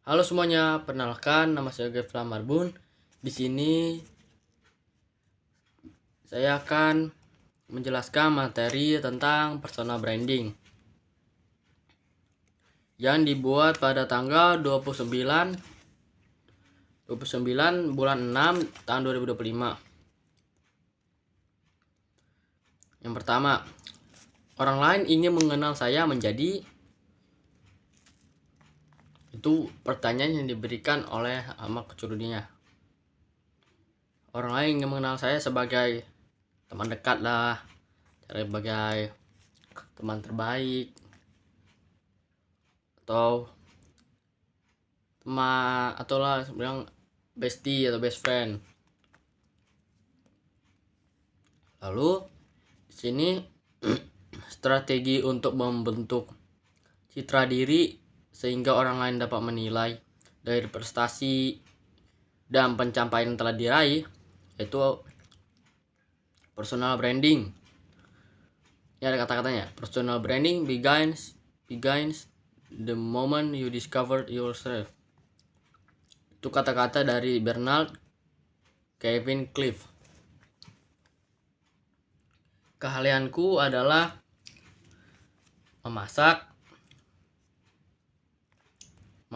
Halo semuanya, perkenalkan nama saya Gefla Marbun. Di sini saya akan menjelaskan materi tentang personal branding yang dibuat pada tanggal 29 bulan 6 tahun 2025. Yang pertama, orang lain ingin mengenal saya menjadi. Itu pertanyaan yang diberikan oleh Ahmad Kucurudinya. Orang lain ingin mengenal saya sebagai teman dekat lah, sebagai teman terbaik, atau teman, atau lah bilang bestie atau best friend. Lalu di sini strategi untuk membentuk citra diri sehingga orang lain dapat menilai dari prestasi dan pencapaian yang telah diraih, yaitu personal branding. Ini ada kata-katanya. Personal branding begins the moment you discover yourself. Itu kata-kata dari Bernard Kevin Cliff. Keahlianku adalah memasak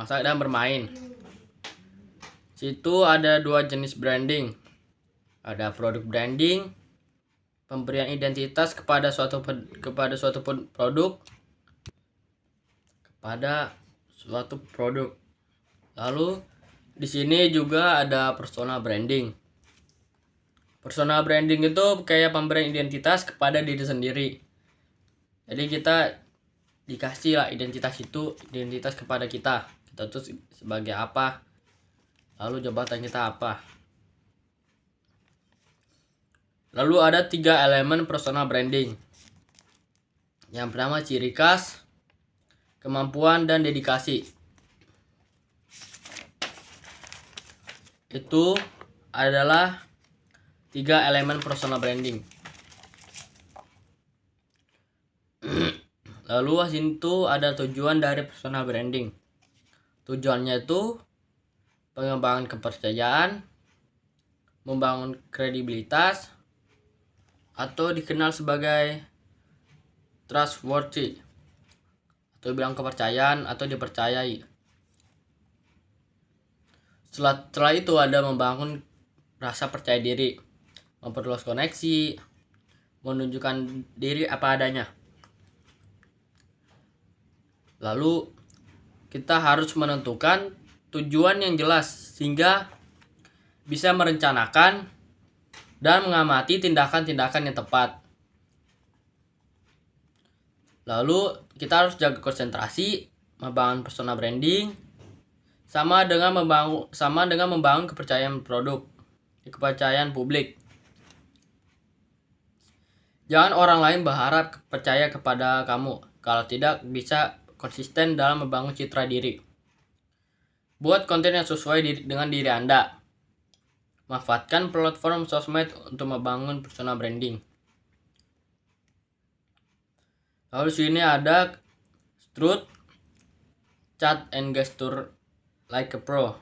dan bermain. Situ ada dua jenis branding. Ada produk branding, pemberian identitas kepada suatu produk. Lalu di sini juga ada personal branding. Personal branding itu kayak pemberian identitas kepada diri sendiri. Jadi kita dikasih lah identitas kepada kita. Kita tuh sebagai apa, lalu jabatan kita apa. Lalu ada 3 elemen personal branding. Yang pertama ciri khas, kemampuan, dan dedikasi. Itu adalah 3 elemen personal branding. Lalu itu ada tujuan dari personal branding. Tujuannya itu pengembangan kepercayaan, membangun kredibilitas, atau dikenal sebagai trustworthy, atau bilang kepercayaan atau dipercayai. Setelah itu ada membangun rasa percaya diri, memperluas koneksi, menunjukkan diri apa adanya. Lalu kita harus menentukan tujuan yang jelas sehingga bisa merencanakan dan mengamati tindakan-tindakan yang tepat. Lalu kita harus jaga konsentrasi, membangun personal branding sama dengan membangun kepercayaan kepercayaan publik. Jangan orang lain berharap percaya kepada kamu kalau tidak bisa konsisten dalam membangun citra diri. Buat konten yang sesuai dengan diri Anda. Manfaatkan platform sosmed untuk membangun personal branding. Lalu sini ada truth, chat, and gesture like a pro.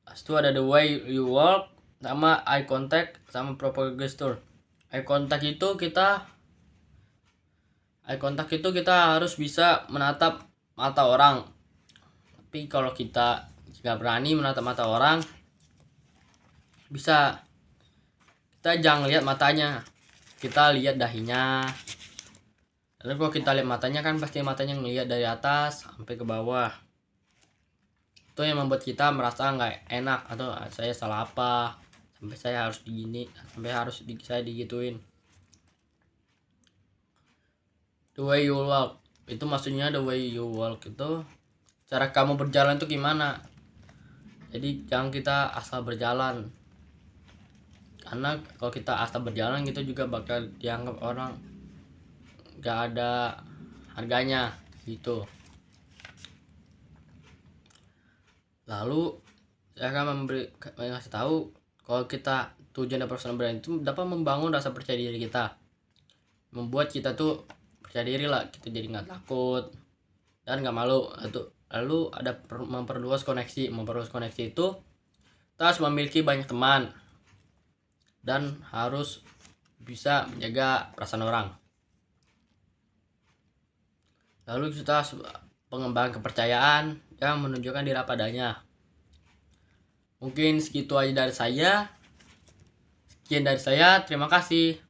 Itu ada the way you walk, sama eye contact, sama proper gesture. Eye contact itu kita harus bisa menatap mata orang. Tapi kalau kita nggak berani menatap mata orang, kita jangan lihat matanya, kita lihat dahinya. Lalu kalau kita lihat matanya kan pasti matanya ngelihat dari atas sampai ke bawah. Itu yang membuat kita merasa nggak enak, atau saya salah apa sampai saya harus saya digituin. The way you walk itu maksudnya the way you walk itu cara kamu berjalan itu gimana. Jadi jangan kita asal berjalan, karena kalau kita asal berjalan gitu juga bakal dianggap orang gak ada harganya gitu. Lalu saya akan ngasih tahu kalau kita tujuan personal brand itu dapat membangun rasa percaya diri kita, membuat kita tuh percaya diri lah, kita jadi nggak takut dan nggak malu Lalu ada memperluas koneksi. Memperluas koneksi itu kita harus memiliki banyak teman dan harus bisa menjaga perasaan orang. Lalu kita pengembangan kepercayaan yang menunjukkan diri apa adanya. Mungkin segitu aja dari saya. Sekian dari saya, terima kasih.